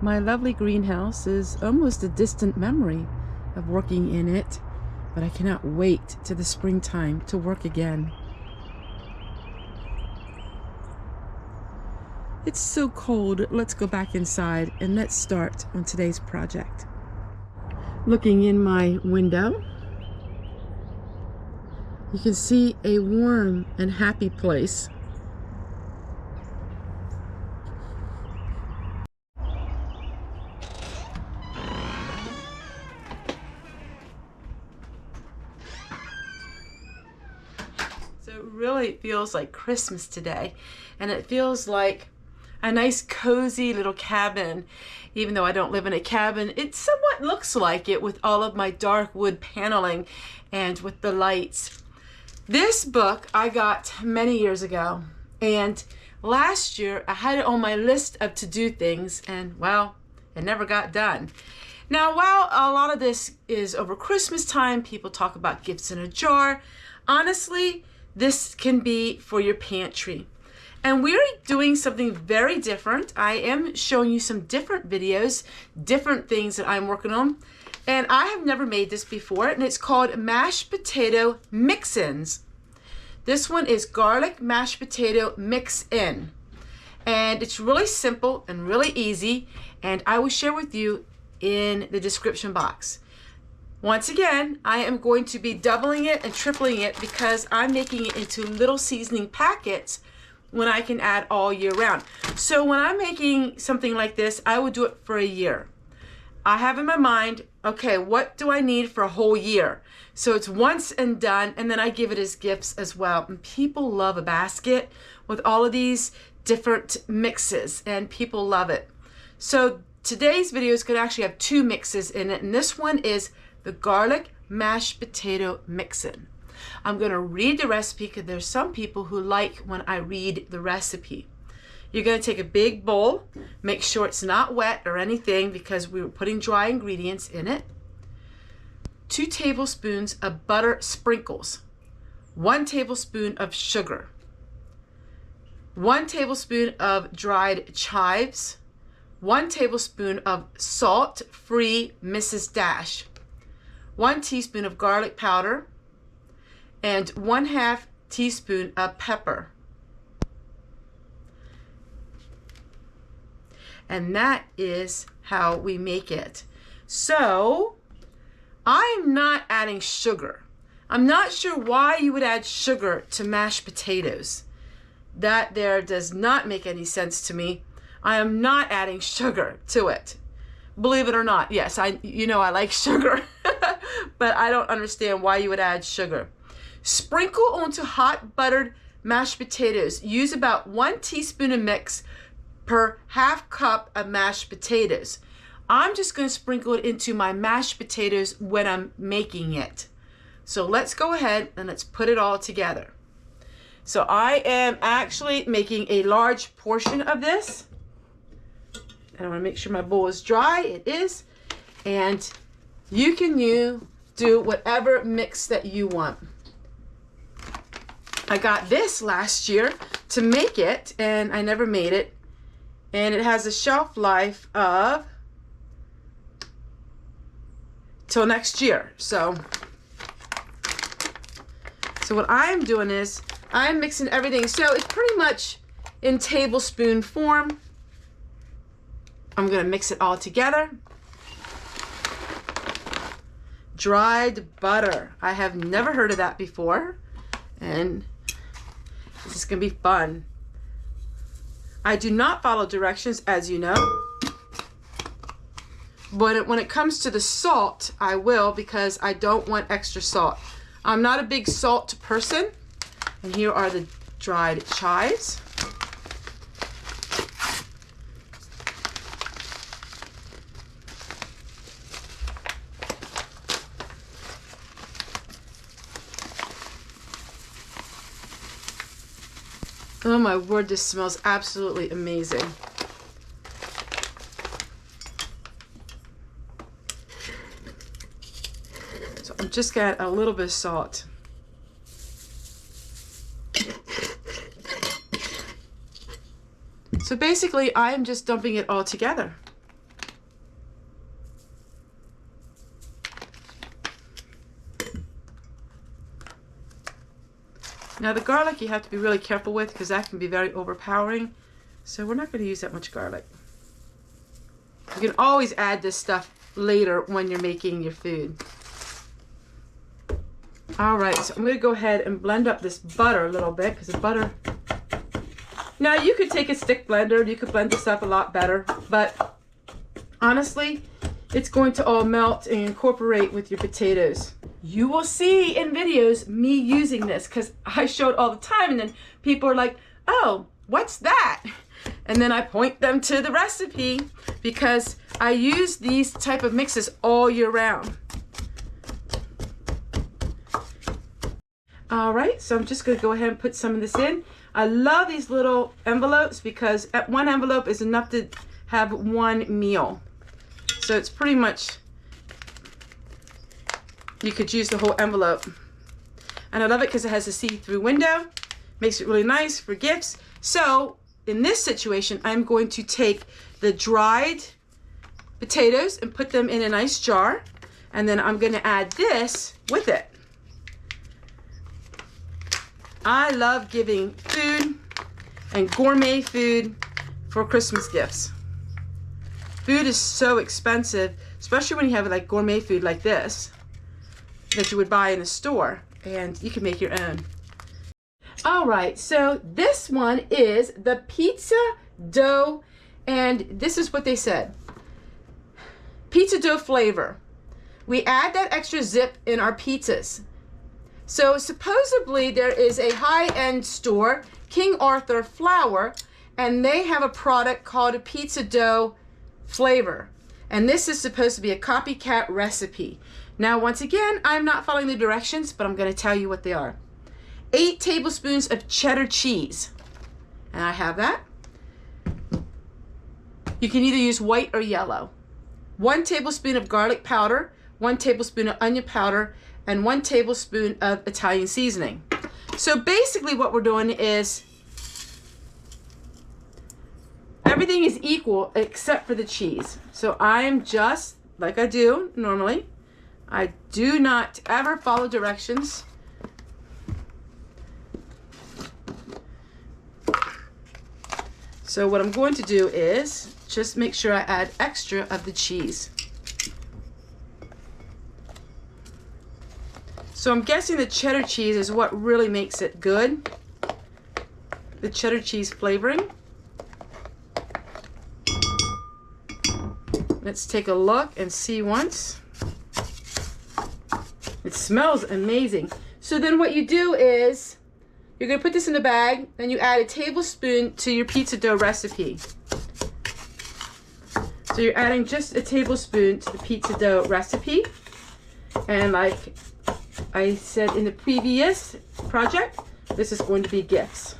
My lovely greenhouse is almost a distant memory of working in it, but I cannot wait to the springtime to work again. It's so cold, let's go back inside and let's start on today's project. Looking in my window, you can see a warm and happy place. So it really feels like Christmas today, and it feels like a nice cozy little cabin. Even though I don't live in a cabin, it somewhat looks like it with all of my dark wood paneling and with the lights. This book I got many years ago, and last year I had it on my list of to-do things, and well, it never got done. Now, while a lot of this is over Christmas time, people talk about gifts in a jar, honestly, this can be for your pantry. And we're doing something very different. I am showing you some different videos, different things that I'm working on. And I have never made this before, and it's called mashed potato mix-ins. This one is garlic mashed potato mix-in. And it's really simple and really easy, and I will share with you in the description box. Once again, I am going to be doubling it and tripling it because I'm making it into little seasoning packets when I can add all year round. So when I'm making something like this, I would do it for a year. I have in my mind, okay, what do I need for a whole year? So it's once and done, and then I give it as gifts as well. And people love a basket with all of these different mixes, and people love it. So today's video is gonna actually have two mixes in it, and this one is the garlic mashed potato mix-in. I'm going to read the recipe because there's some people who like when I read the recipe. You're going to take a big bowl, make sure it's not wet or anything because we were putting dry ingredients in it. 2 tablespoons of butter sprinkles, 1 tablespoon of sugar, 1 tablespoon of dried chives, 1 tablespoon of salt-free Mrs. Dash, 1 teaspoon of garlic powder, and 1/2 teaspoon of pepper. And that is how we make it. So I'm not adding sugar. I'm not sure why you would add sugar to mashed potatoes. That there does not make any sense to me. I am not adding sugar to it. Believe it or not, yes, I like sugar, but I don't understand why you would add sugar. Sprinkle onto hot buttered mashed potatoes. Use about 1 teaspoon of mix per 1/2 cup of mashed potatoes. I'm just going to sprinkle it into my mashed potatoes when I'm making it. So let's go ahead and let's put it all together. So I am actually making a large portion of this. I want to make sure my bowl is dry. It is. And you can do whatever mix that you want. I got this last year to make it, and I never made it. And it has a shelf life of till next year. So what I'm doing is I'm mixing everything. So it's pretty much in tablespoon form. I'm going to mix it all together. Dried butter. I have never heard of that before, and this is going to be fun. I do not follow directions, as you know, but when it comes to the salt, I will, because I don't want extra salt. I'm not a big salt person. And here are the dried chives. Oh my word, this smells absolutely amazing. So I'm just gonna add a little bit of salt. So basically, I am just dumping it all together. Now the garlic you have to be really careful with because that can be very overpowering. So we're not going to use that much garlic. You can always add this stuff later when you're making your food. All right, so I'm going to go ahead and blend up this butter a little bit because the butter... Now you could take a stick blender, you could blend this up a lot better, but honestly, it's going to all melt and incorporate with your potatoes. You will see in videos me using this because I show it all the time and then people are like, oh, what's that? And then I point them to the recipe because I use these type of mixes all year round. All right, so I'm just gonna go ahead and put some of this in. I love these little envelopes because one envelope is enough to have one meal. So it's pretty much, you could use the whole envelope. And I love it because it has a see-through window, makes it really nice for gifts. So in this situation, I'm going to take the dried potatoes and put them in a nice jar. And then I'm gonna add this with it. I love giving food and gourmet food for Christmas gifts. Food is so expensive, especially when you have like gourmet food like this that you would buy in a store, and you can make your own. All right, so this one is the pizza dough, and this is what they said. Pizza dough flavor. We add that extra zip in our pizzas. So supposedly there is a high-end store, King Arthur Flour, and they have a product called a pizza dough flavor. And this is supposed to be a copycat recipe. Now, once again, I'm not following the directions, but I'm going to tell you what they are. 8 tablespoons of cheddar cheese. And I have that. You can either use white or yellow. 1 tablespoon of garlic powder, 1 tablespoon of onion powder, and 1 tablespoon of Italian seasoning. So basically what we're doing is everything is equal except for the cheese. So I'm just, like I do normally, I do not ever follow directions. So what I'm going to do is just make sure I add extra of the cheese. So I'm guessing the cheddar cheese is what really makes it good. The cheddar cheese flavoring. Let's take a look and see once. It smells amazing. So then what you do is, you're gonna put this in a bag, then you add a tablespoon to your pizza dough recipe. So you're adding just a tablespoon to the pizza dough recipe. And like I said in the previous project, this is going to be gifts.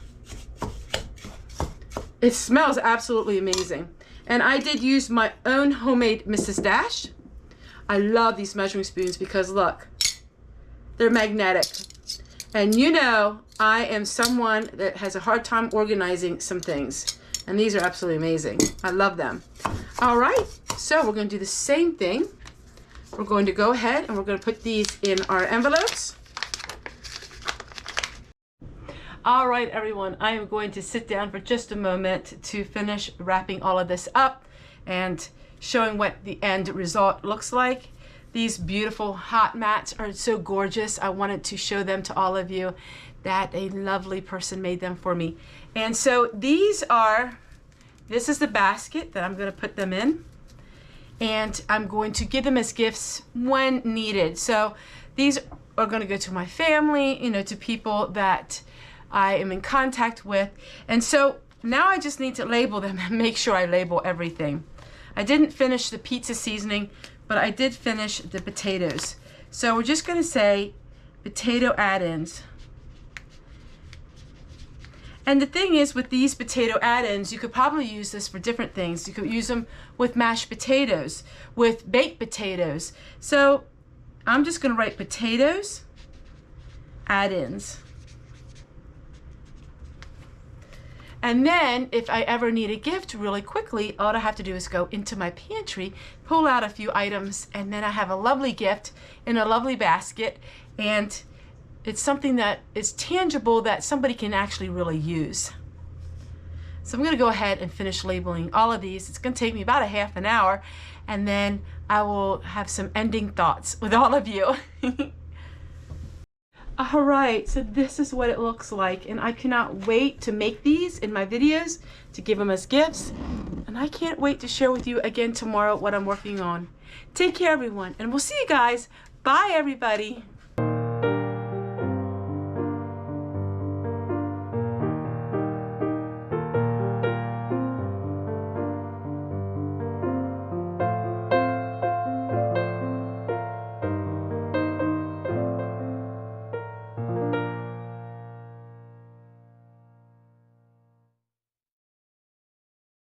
It smells absolutely amazing. And I did use my own homemade Mrs. Dash. I love these measuring spoons because look, they're magnetic. And you know, I am someone that has a hard time organizing some things. And these are absolutely amazing. I love them. All right, so we're gonna do the same thing. We're going to go ahead and we're going to put these in our envelopes. All right, everyone, I am going to sit down for just a moment to finish wrapping all of this up and showing what the end result looks like. These beautiful hot mats are so gorgeous. I wanted to show them to all of you that a lovely person made them for me. And so this is the basket that I'm going to put them in. And I'm going to give them as gifts when needed. So these are going to go to my family, you know, to people that I am in contact with. And so now I just need to label them and make sure I label everything. I didn't finish the pizza seasoning, but I did finish the potatoes. So we're just going to say potato add-ins. And the thing is, with these potato add-ins, you could probably use this for different things. You could use them with mashed potatoes, with baked potatoes. So I'm just going to write potatoes add-ins. And then if I ever need a gift really quickly, all I have to do is go into my pantry, pull out a few items, and then I have a lovely gift in a lovely basket. And it's something that is tangible that somebody can actually really use. So I'm going to go ahead and finish labeling all of these. It's going to take me about a half an hour, and then I will have some ending thoughts with all of you. All right, so this is what it looks like, and I cannot wait to make these in my videos to give them as gifts, and I can't wait to share with you again tomorrow what I'm working on. Take care, everyone, and we'll see you guys. Bye, everybody.